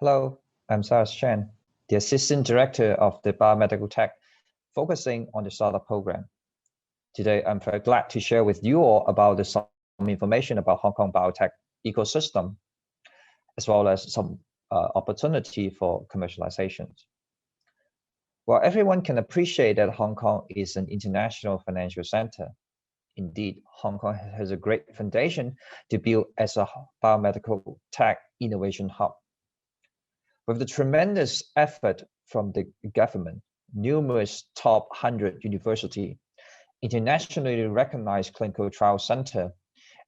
Hello, I'm Cyrus, the Assistant Director of the Biomedical Tech, focusing on the startup program. Today, I'm very glad to share with you all about some information about Hong Kong biotech ecosystem, as well as some opportunity for commercialization. Well, everyone can appreciate that Hong Kong is an international financial center. Indeed, Hong Kong has a great foundation to build as a biomedical tech innovation hub. With the tremendous effort from the government, numerous top 100 university, internationally recognized clinical trial center,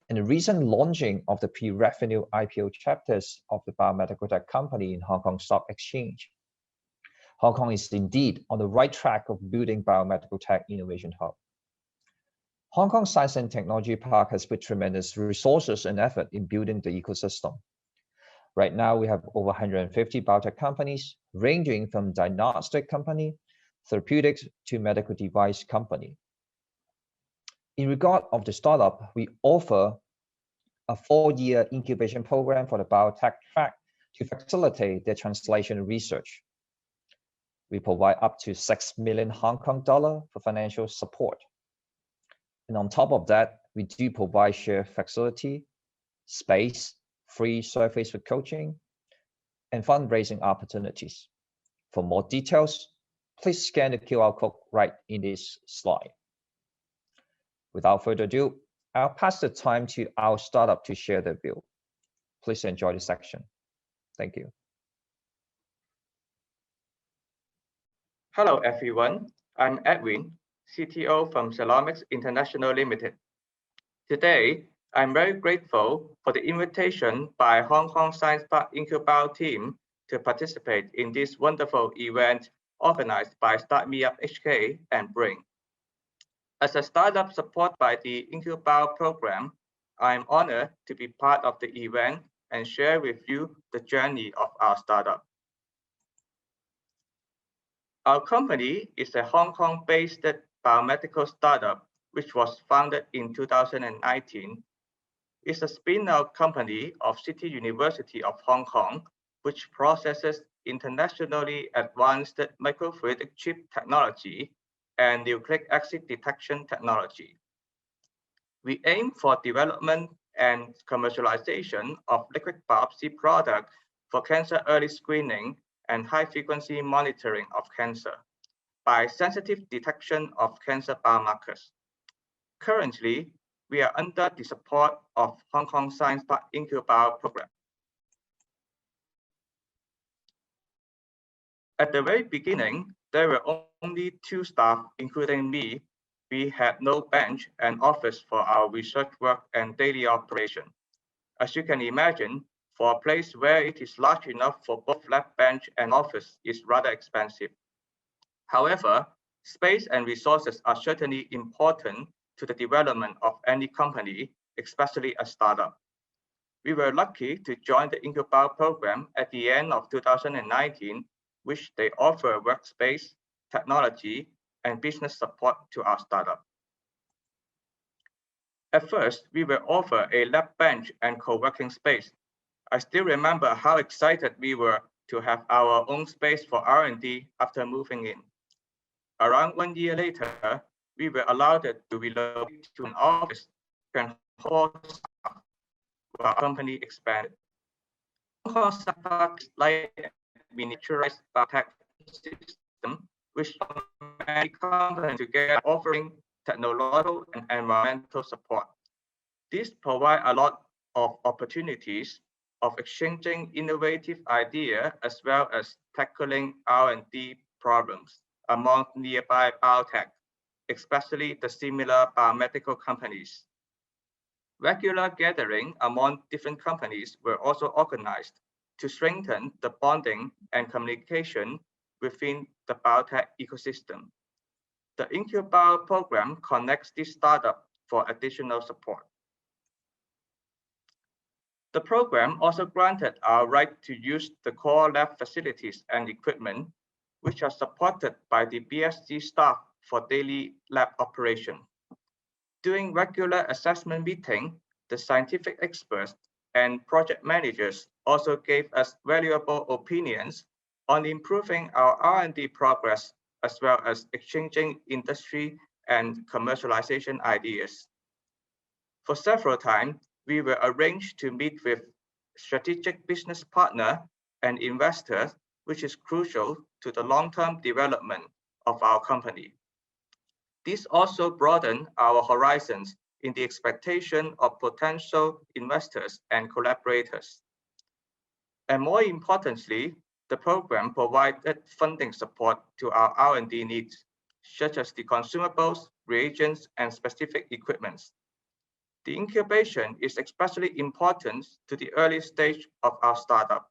and the recent launching of the pre-revenue IPO chapters of the biomedical tech company in Hong Kong Stock Exchange, Hong Kong is indeed on the right track of building biomedical tech innovation hub. Hong Kong Science and Technology Park has put tremendous resources and effort in building the ecosystem. Right now, we have over 150 biotech companies, ranging from diagnostic company, therapeutics to medical device company. In regard of the startup, we offer a 4-year incubation program for the biotech track to facilitate their translational research. We provide up to 6 million Hong Kong dollar for financial support. And on top of that, we do provide shared facility, space, free service for coaching, and fundraising opportunities. For more details, please scan the QR code right in this slide. Without further ado, I'll pass the time to our startup to share their view. Please enjoy the section. Thank you. Hello, everyone. I'm Edwin, CTO from Cellomics International Limited. Today, I'm very grateful for the invitation by Hong Kong Science Park IncuBio team to participate in this wonderful event organized by StartmeupHK and Bring. As a startup supported by the IncuBio program, I'm honored to be part of the event and share with you the journey of our startup. Our company is a Hong Kong-based biomedical startup which was founded in 2019. It's a spin-out company of City University of Hong Kong, which processes internationally advanced microfluidic chip technology and nucleic acid detection technology. We aim for development and commercialization of liquid biopsy products for cancer early screening and high-frequency monitoring of cancer by sensitive detection of cancer biomarkers. Currently, we are under the support of Hong Kong Science Park IncuBio program. At the very beginning, there were only 2 staff, including me. We had no bench and office for our research work and daily operation. As you can imagine, for a place where it is large enough for both lab bench and office is rather expensive. However, space and resources are certainly important to the development of any company, especially a startup. We were lucky to join the IncuBio program at the end of 2019, which they offer workspace, technology, and business support to our startup. At first, we were offered a lab bench and co-working space. I still remember how excited we were to have our own space for R&D after moving in. Around 1 year later, we were allowed to relocate to an office and hold staff while our company expanded. Hong Kong Science Park is like a miniaturized biotech system, which many companies together offering technological and environmental support. This provides a lot of opportunities of exchanging innovative ideas as well as tackling R&D problems among nearby biotech, especially the similar biomedical companies. Regular gatherings among different companies were also organized to strengthen the bonding and communication within the biotech ecosystem. The IncuBio program connects this startup for additional support. The program also granted our right to use the core lab facilities and equipment, which are supported by the BSc staff for daily lab operation. During regular assessment meeting, the scientific experts and project managers also gave us valuable opinions on improving our R&D progress, as well as exchanging industry and commercialization ideas. For several times, we were arranged to meet with strategic business partners and investors, which is crucial to the long-term development of our company. This also broadened our horizons in the expectation of potential investors and collaborators. And more importantly, the program provided funding support to our R&D needs, such as the consumables, reagents, and specific equipments. The incubation is especially important to the early stage of our startup.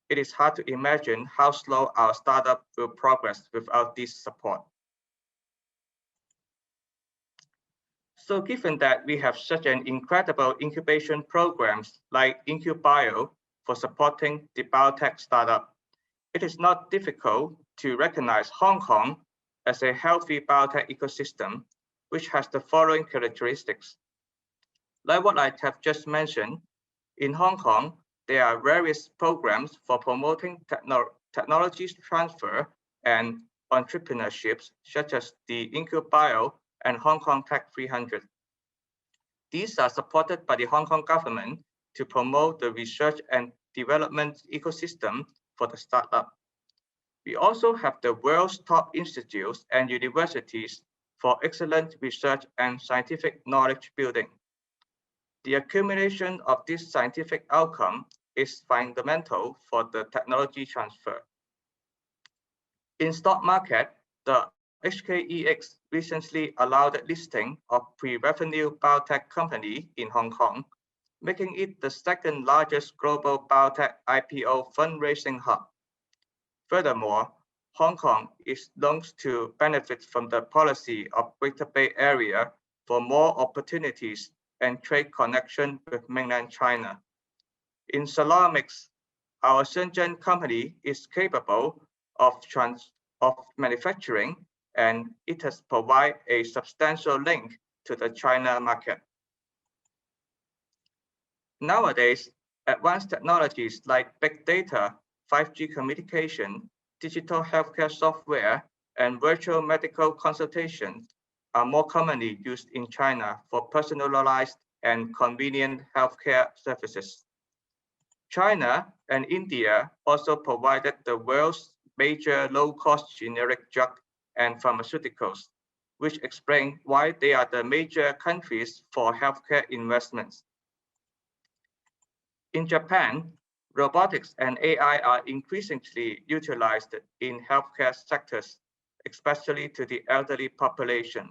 It is hard to imagine how slow our startup will progress without this support. So given that we have such an incredible incubation programs like IncuBio for supporting the biotech startup, it is not difficult to recognize Hong Kong as a healthy biotech ecosystem, which has the following characteristics. Like what I have just mentioned, in Hong Kong, there are various programs for promoting technology transfer and entrepreneurships, such as the IncuBio and Hong Kong Tech 300. These are supported by the Hong Kong government to promote the research and development ecosystem for the startup. We also have the world's top institutes and universities for excellent research and scientific knowledge building. The accumulation of this scientific outcome is fundamental for the technology transfer. In stock market, the HKEX recently allowed the listing of pre-revenue biotech company in Hong Kong, making it the second largest global biotech IPO fundraising hub. Furthermore, Hong Kong is known to benefit from the policy of Greater Bay Area for more opportunities and trade connection with mainland China. In Cellomics, our Shenzhen company is capable of manufacturing, and it has provided a substantial link to the China market. Nowadays, advanced technologies like big data, 5G communication, digital healthcare software, and virtual medical consultations are more commonly used in China for personalized and convenient healthcare services. China and India also provided the world's major low-cost generic drug and pharmaceuticals, which explain why they are the major countries for healthcare investments. In Japan, robotics and AI are increasingly utilized in healthcare sectors, especially to the elderly population.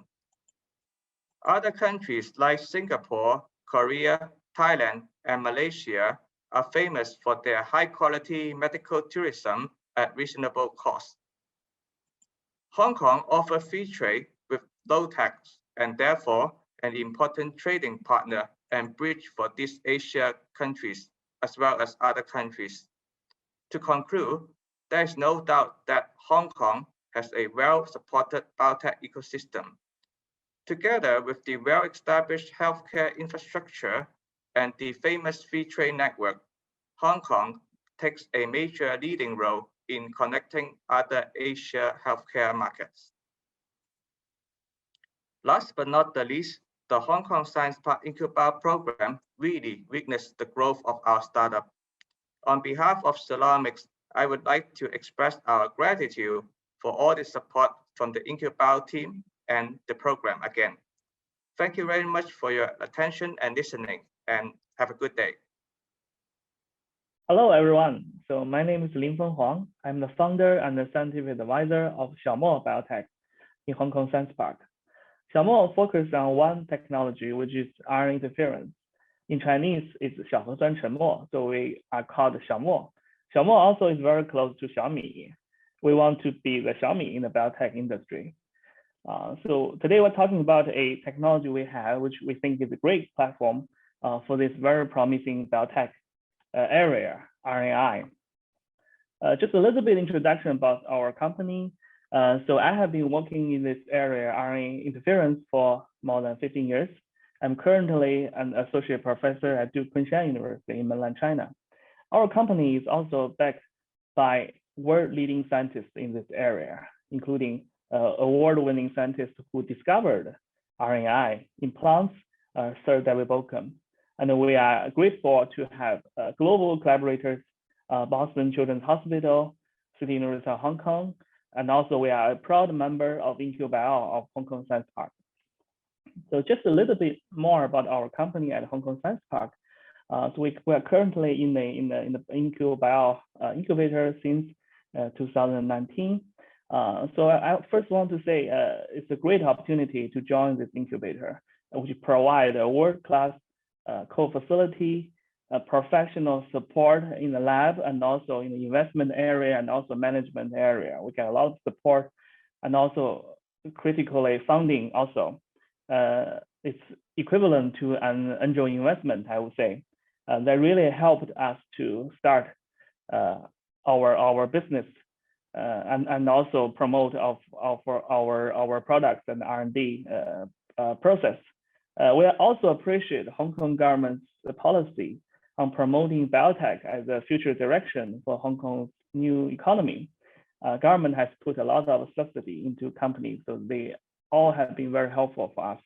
Other countries like Singapore, Korea, Thailand, and Malaysia are famous for their high-quality medical tourism at reasonable cost. Hong Kong offers free trade with low tax and therefore an important trading partner and bridge for these Asia countries as well as other countries. To conclude, there is no doubt that Hong Kong has a well-supported biotech ecosystem. Together with the well-established healthcare infrastructure and the famous free trade network, Hong Kong takes a major leading role in connecting other Asia healthcare markets. Last but not the least, the Hong Kong Science Park IncuBio program really witnessed the growth of our startup. On behalf of Cellomics, I would like to express our gratitude for all the support from the IncuBio team and the program again. Thank you very much for your attention and listening, and have a good day. Hello, everyone. So my name is Linfeng Huang. I'm the founder and the scientific advisor of Xiaomo BioTech in Hong Kong Science Park. Xiaomo focuses on one technology, which is ion interference. In Chinese, it's 小核酸沉默, so we are called Xiaomo. Xiaomo also is very close to Xiaomi. We want to be the Xiaomi in the biotech industry. So today we're talking about a technology we have, which we think is a great platform for this very promising biotech area, RNAi. Just a little bit introduction about our company. So I have been working in this area, RNA interference, for more than 15 years. I'm currently an associate professor at Duke Kunshan University in mainland China. Our company is also backed by world-leading scientists in this area, including award-winning scientists who discovered RNAi in plants, Sir David Bockham. And we are grateful to have global collaborators, Boston Children's Hospital, City University of Hong Kong, and also we are a proud member of IncuBio of Hong Kong Science Park. So just a little bit more about our company at Hong Kong Science Park. So we are currently in the IncuBio incubator since 2019. So I first want to say it's a great opportunity to join this incubator, which provide a world-class co-facility, professional support in the lab, and also in the investment area and also management area. We get a lot of support and also critically funding also. It's equivalent to an angel investment, I would say. That really helped us to start our business and also promote our products and R&D process. We also appreciate Hong Kong government's policy on promoting biotech as a future direction for Hong Kong's new economy. Government has put a lot of subsidy into companies, so they all have been very helpful for us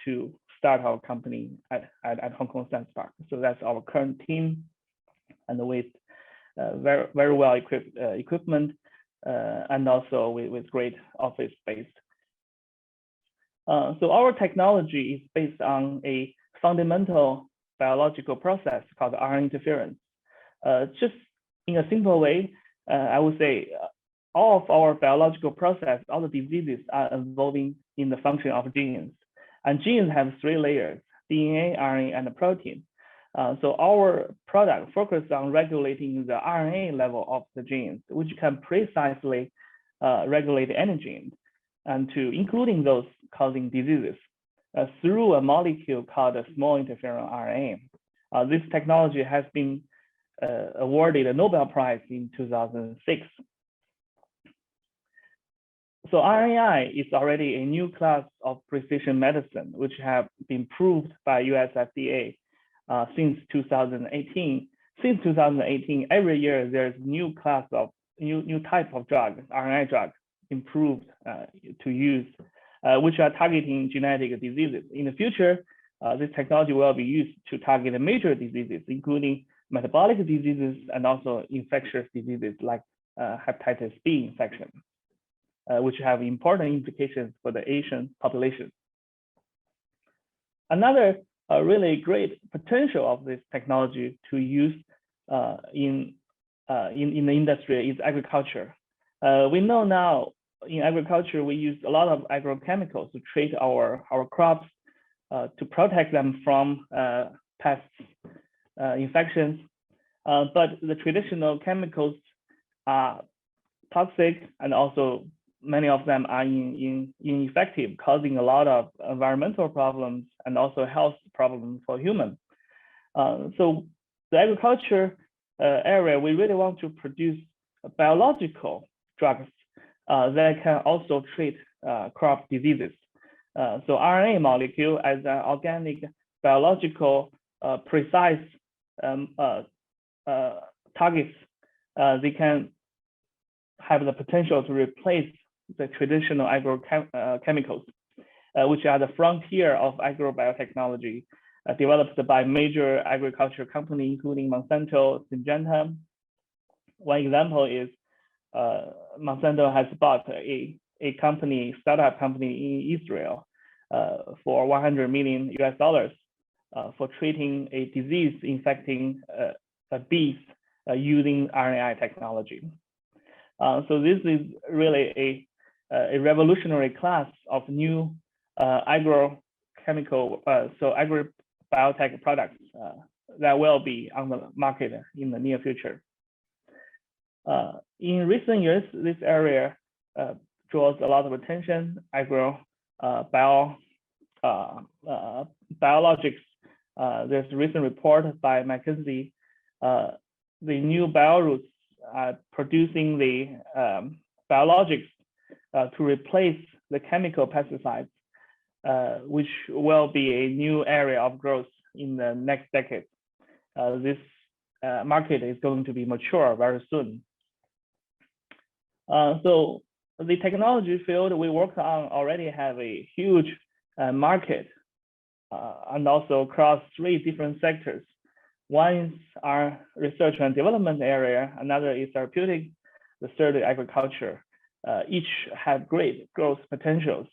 to start our company at Hong Kong Science Park. So that's our current team, and with very well equipped equipment and also with great office space. So our technology is based on a fundamental biological process called RNA interference. Just in a simple way, I would say all of our biological process, all the diseases are involving in the function of genes. And genes have 3 layers: DNA, RNA, and protein. So our product focuses on regulating the RNA level of the genes, which can precisely regulate any gene, and to including those causing diseases through a molecule called a small interferon RNA. This technology has been awarded a Nobel Prize in 2006. So RNAi is already a new class of precision medicine, which have been proved by US FDA since 2018. Since 2018, every year there's new class of new type of drug, RNA drug, improved to use, which are targeting genetic diseases. In the future, this technology will be used to target major diseases, including metabolic diseases and also infectious diseases like hepatitis B infection, which have important implications for the Asian population. Another really great potential of this technology to use in the industry is agriculture. We know now in agriculture, we use a lot of agrochemicals to treat our crops, to protect them from pests, infections. But the traditional chemicals are toxic, and also many of them are ineffective, causing a lot of environmental problems and also health problems for humans. So the agriculture area, we really want to produce biological drugs that can also treat crop diseases. So RNA molecule as an organic, biological, precise targets, they can have the potential to replace the traditional agrochemicals, which are the frontier of agrobiotechnology, developed by major agriculture companies, including Monsanto, Syngenta. One example is Monsanto has bought a startup company in Israel for $100 million for treating a disease infecting bees using RNAi technology. So this is really a revolutionary class of new agrochemical, so agrobiotech products that will be on the market in the near future. In recent years, this area draws a lot of attention. Biologics. There's a recent report by McKinsey. The new bioroutes are producing the biologics to replace the chemical pesticides, which will be a new area of growth in the next decade. This market is going to be mature very soon. So the technology field we work on already have a huge market, and also across 3 different sectors. One is our research and development area, another is therapeutic, the third is agriculture. Each have great growth potentials,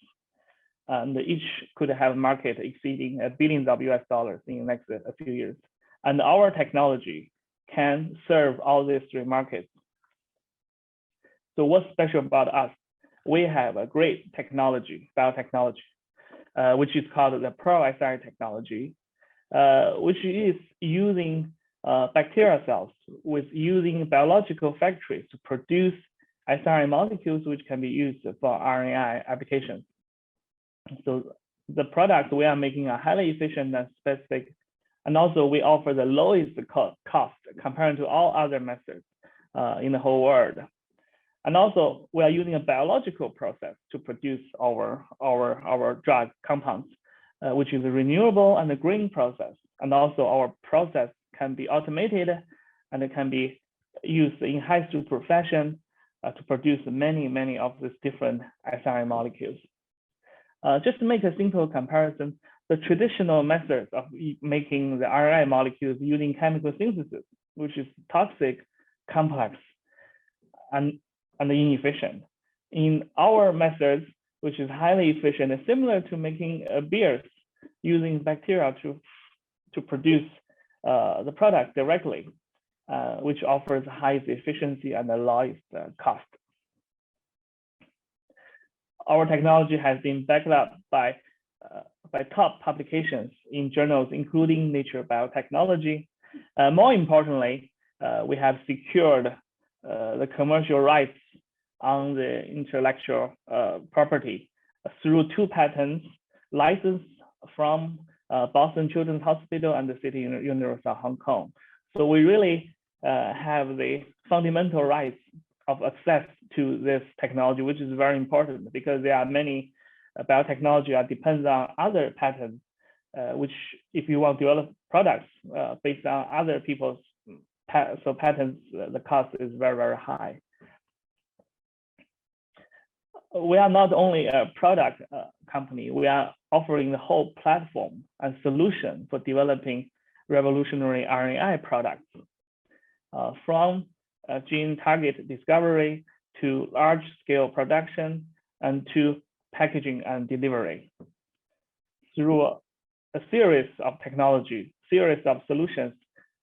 and each could have a market exceeding billions of US dollars in the next few years. And our technology can serve all these 3 markets. So what's special about us? We have a great technology, biotechnology, which is called the pro-siRNA technology, which is using bacterial cells with using biological factories to produce siRNA molecules, which can be used for RNAi applications. So the products we are making are highly efficient and specific, and also we offer the lowest cost compared to all other methods in the whole world. And also we are using a biological process to produce our drug compounds, which is a renewable and a green process. And also our process can be automated and it can be used in high throughput fashion to produce many of these different siRNA molecules. Just to make a simple comparison, the traditional methods of making the RNA molecules using chemical synthesis, which is toxic, complex, and inefficient. In our methods, which is highly efficient and similar to making beers using bacteria to produce the product directly, which offers highest efficiency and the lowest cost. Our technology has been backed up by top publications in journals, including Nature Biotechnology. More importantly, we have secured the commercial rights on the intellectual property through 2 patents licensed from Boston Children's Hospital and the City University of Hong Kong. So we really have the fundamental rights of access to this technology, which is very important because there are many biotechnology that depends on other patents, which if you want to develop products based on other people's patents, the cost is very high. We are not only a product company, we are offering the whole platform and solution for developing revolutionary RNAi products, from gene target discovery to large-scale production and to packaging and delivery. Through a series of technology, series of solutions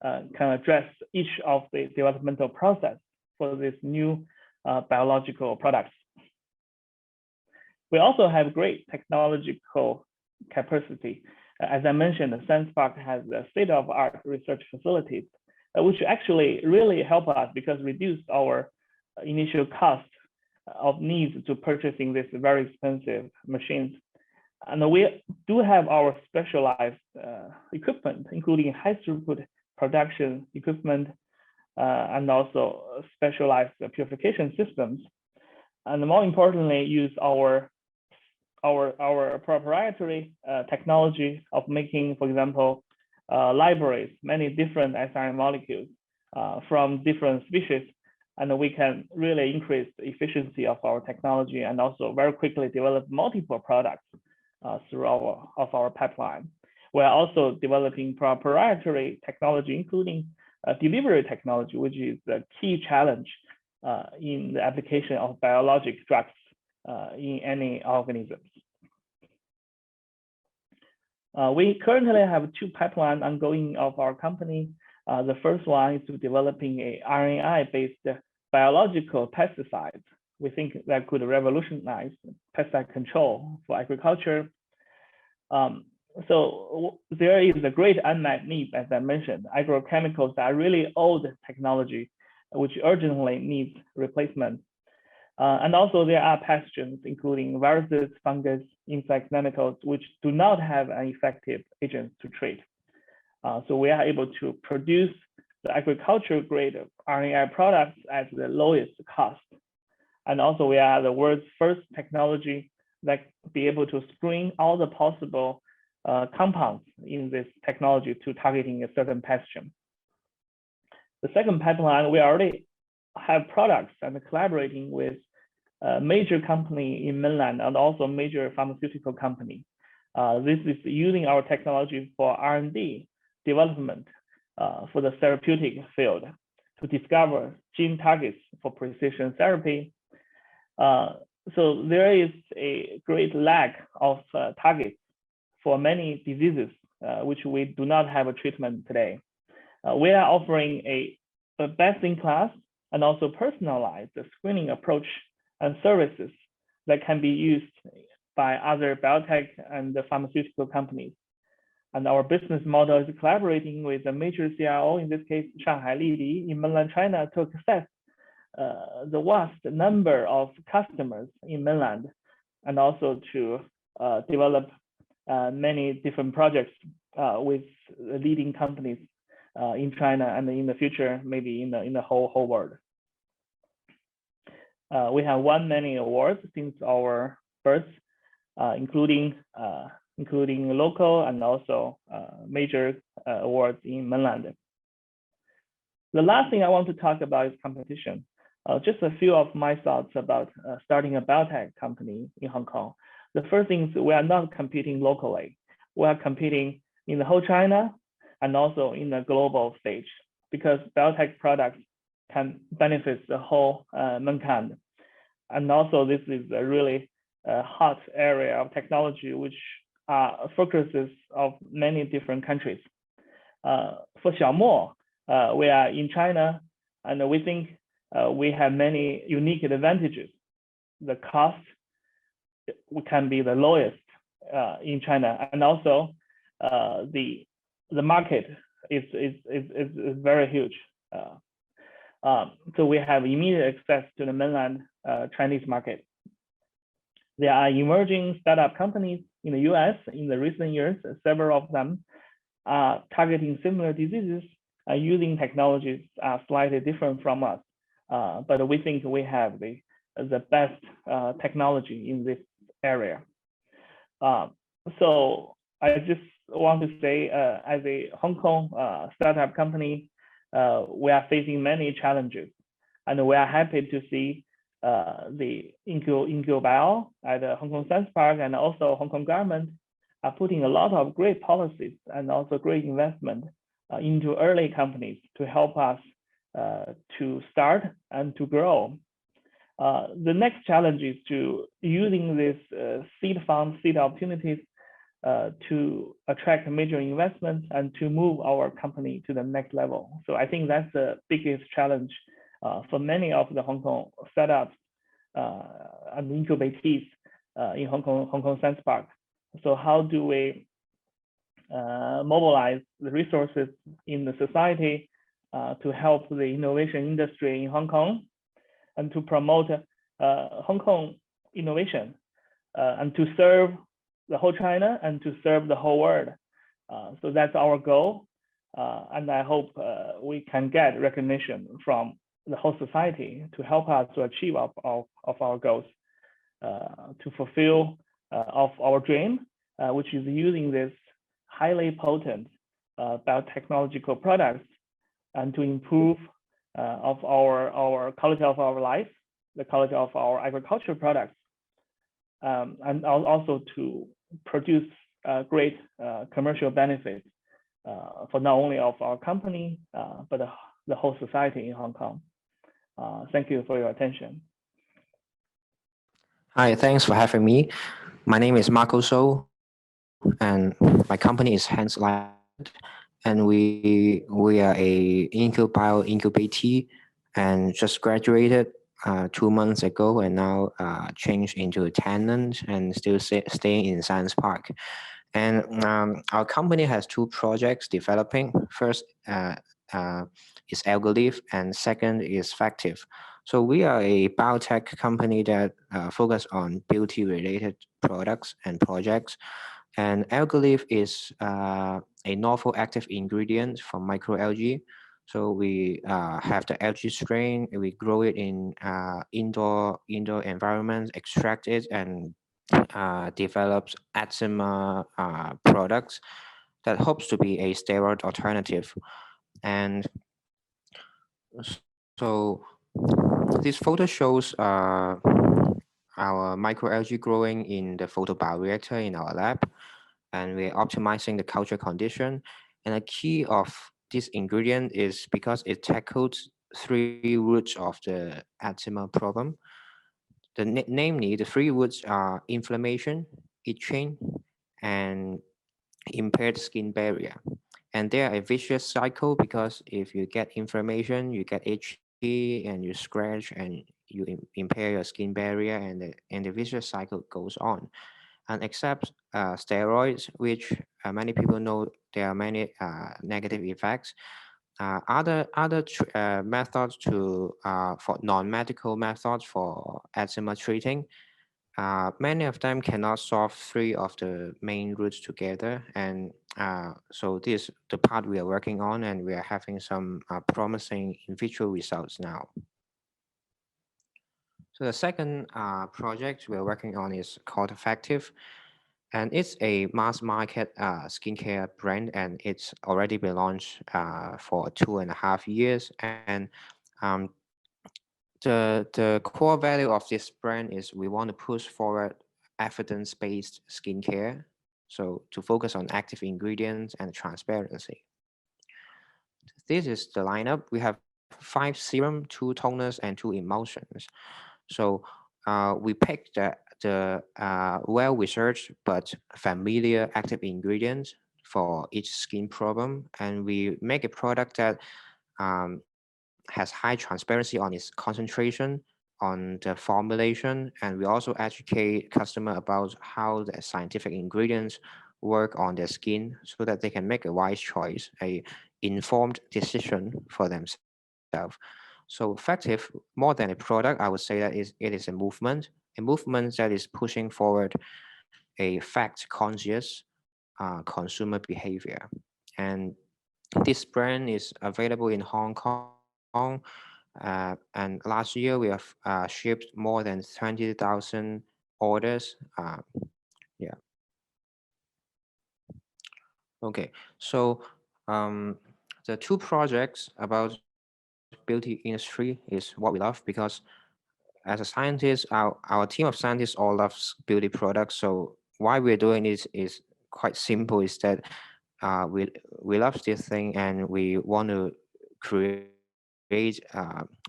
can address each of the developmental process for these new biological products. We also have great technological capacity. As I mentioned, SciencePark has state-of-the-art research facilities, which actually really help us because reduce our initial cost of needs to purchasing this very expensive machines. And we do have our specialized equipment, including high throughput production equipment, and also specialized purification systems. And more importantly, use our proprietary technology of making, for example, libraries, many different siRNA molecules from different species, and we can really increase the efficiency of our technology and also very quickly develop multiple products through our pipeline. We're also developing proprietary technology, including delivery technology, which is the key challenge in the application of biologic drugs in any organisms. We currently have 2 pipelines ongoing of our company. The first one is to developing a RNAi-based biological pesticide. We think that could revolutionize pesticide control for agriculture. So there is a great unmet need, as I mentioned. Agrochemicals are really old technology, which urgently needs replacement. And also there are pathogens, including viruses, fungus, insects, nematodes, which do not have an effective agent to treat. So we are able to produce the agricultural grade of RNAi products at the lowest cost. And also we are the world's first technology that be able to screen all the possible compounds in this technology to targeting a certain pathogen. The second pipeline, we already have products and collaborating with a major company in mainland and also major pharmaceutical company. This is using our technology for R&D development for the therapeutic field to discover gene targets for precision therapy. So there is a great lack of targets for many diseases which we do not have a treatment today. We are offering a best-in-class and also personalized screening approach and services that can be used by other biotech and the pharmaceutical companies. And our business model is collaborating with a major CRO, in this case, Shanghai Lili in mainland China, to access the vast number of customers in mainland, and also to develop many different projects with leading companies in China and in the future, maybe in the whole world. We have won many awards since our birth, including local and also major awards in mainland. The last thing I want to talk about is competition. Just a few of my thoughts about starting a biotech company in Hong Kong. The first thing is we are not competing locally. We are competing in the whole China and also in the global stage, because biotech products can benefit the whole mankind. And also this is a really hot area of technology which focuses of many different countries. For Xiaomo, we are in China, and we think we have many unique advantages. The cost can be the lowest in China, and also the market is very huge. So we have immediate access to the mainland Chinese market. There are emerging startup companies in the US in the recent years. Several of them are targeting similar diseases using technologies slightly different from us. But we think we have the best technology in this area. So I just want to say, as a Hong Kong startup company, we are facing many challenges, and we are happy to see the IncuBio at the Hong Kong Science Park and also Hong Kong government are putting a lot of great policies and also great investment into early companies to help us to start and to grow. The next challenge is to using this seed opportunities to attract major investments and to move our company to the next level. So I think that's the biggest challenge for many of the Hong Kong startups and incubatees in Hong Kong Science Park. So how do we mobilize the resources in the society to help the innovation industry in Hong Kong and to promote Hong Kong innovation and to serve the whole China and to serve the whole world. So that's our goal. And I hope we can get recognition from the whole society to help us to achieve of our goals, to fulfill of our dream, which is using this highly potent biotechnological products and to improve of our quality of our life, the quality of our agricultural products, and also to produce great commercial benefits for not only of our company, but the whole society in Hong Kong. Thank you for your attention. Hi, thanks for having me. My name is Marco So, and my company is Hands Light, and we are a IncuBio incubatee and just graduated 2 months ago, and now changed into a tenant and still staying in Science Park. And our company has 2 projects developing. First is AlgaLeaf, and second is Factive. So we are a biotech company that focus on beauty-related products and projects. And AlgaLeaf is a novel active ingredient from microalgae. So we have the algae strain, we grow it in indoor environments, extract it, and develops eczema products that hopes to be a steroid alternative. And So this photo shows our microalgae growing in the photobioreactor in our lab, and we're optimizing the culture condition. And a key of this ingredient is because it tackles 3 roots of the eczema problem. Namely, the 3 roots are inflammation, itching, and impaired skin barrier. And they are a vicious cycle because if you get inflammation, you get itchy and you scratch and you impair your skin barrier, and the vicious cycle goes on. And except steroids, which many people know there are many negative effects, other methods for non-medical methods for eczema treating, many of them cannot solve 3 of the main roots together. And so this is the part we are working on, and we are having some promising in vitro results now. So the second project we're working on is called Effective, and it's a mass market skincare brand, and it's already been launched for 2.5 years. And um, the core value of this brand is we want to push forward evidence-based skincare, so to focus on active ingredients and transparency. This is the lineup. We have 5 serum, 2 toners, and 2 emulsions. So we picked the well-researched but familiar active ingredients for each skin problem, and we make a product that has high transparency on its concentration, on the formulation, and we also educate customer about how the scientific ingredients work on their skin so that they can make a wise choice, a informed decision for themselves. So Effective, more than a product, I would say that it is a movement that is pushing forward a fact-conscious consumer behavior. And this brand is available in Hong Kong. And last year we have shipped more than 20,000 orders. Yeah. Okay. So the 2 projects about beauty industry is what we love, because as a scientist, our team of scientists all loves beauty products. So why we're doing this is quite simple, is that we love this thing and we want to create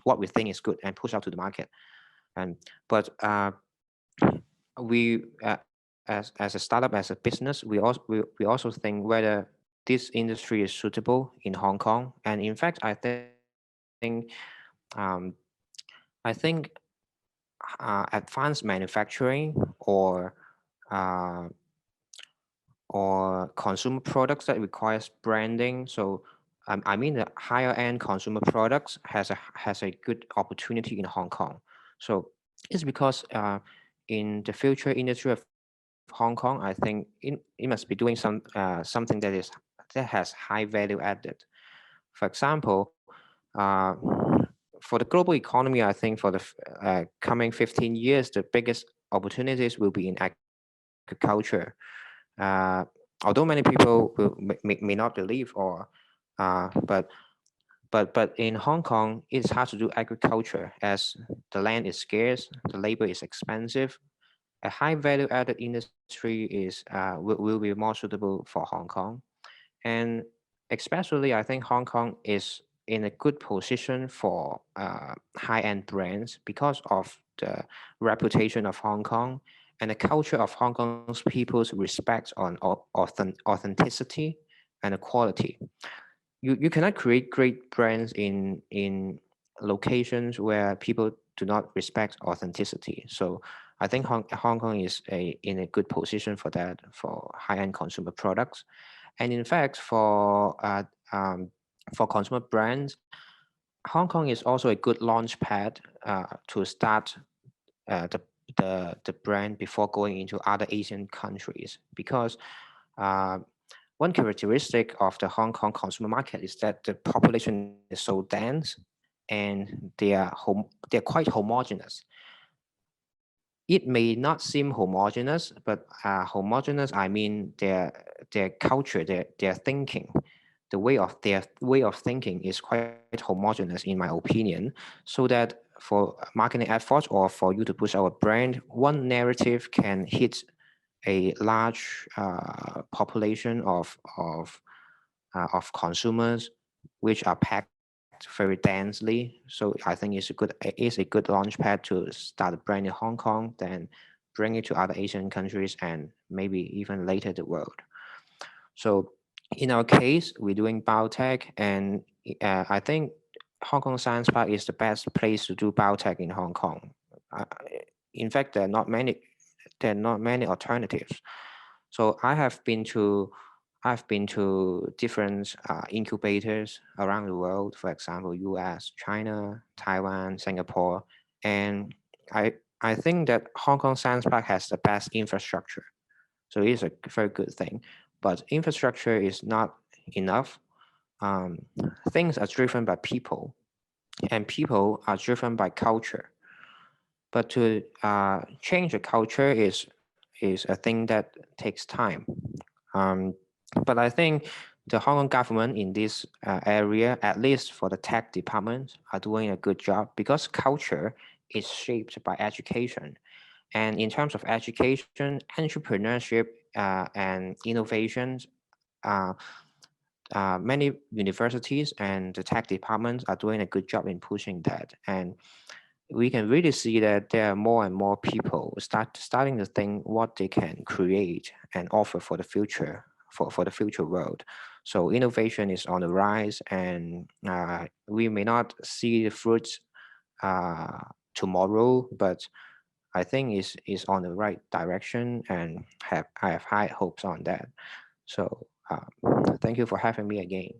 what we think is good and push out to the market. And but we as a startup, as a business, we also think whether this industry is suitable in Hong Kong. And in fact, um, I think advanced manufacturing uh, or consumer products that requires branding. So I mean the higher end consumer products has a good opportunity in Hong Kong. So it's because in the future industry of Hong Kong, I think it must be doing something that has high value added. For example, for the global economy, I think for the coming 15 years, the biggest opportunities will be in agriculture. Although many people may not believe, but in Hong Kong, it's hard to do agriculture as the land is scarce, the labor is expensive. A high value added industry will be more suitable for Hong Kong. And especially, I think Hong Kong is in a good position for high-end brands because of the reputation of Hong Kong and the culture of Hong Kong's people's respect on authenticity and quality. You cannot create great brands in locations where people do not respect authenticity. So I think Hong Kong is in a good position for that, for high-end consumer products. And in fact, for consumer brands, Hong Kong is also a good launch pad to start the brand before going into other Asian countries. Because one characteristic of the Hong Kong consumer market is that the population is so dense and they're quite homogeneous. It may not seem homogeneous, but homogeneous, I mean their culture, their thinking. their way of thinking is quite homogeneous in my opinion, so that for marketing efforts or for you to push our brand, one narrative can hit a large population of consumers, which are packed very densely. So I think it's a good launch pad to start a brand in Hong Kong, then bring it to other Asian countries and maybe even later the world. So in our case, we're doing biotech, and I think Hong Kong Science Park is the best place to do biotech in Hong Kong. In fact, there are not many alternatives. So I've been to different incubators around the world, for example, US, China, Taiwan, Singapore, and I think that Hong Kong Science Park has the best infrastructure. So it is a very good thing, but infrastructure is not enough. Things are driven by people, and people are driven by culture. But to change the culture is a thing that takes time. But I think the Hong Kong government in this area, at least for the tech department, are doing a good job, because culture is shaped by education. And in terms of education, entrepreneurship, and innovations, many universities and the tech departments are doing a good job in pushing that. And we can really see that there are more and more people starting to think what they can create and offer for the future, for the future world. So innovation is on the rise, and we may not see the fruits tomorrow, but I think is on the right direction, and I have high hopes on that. So thank you for having me again.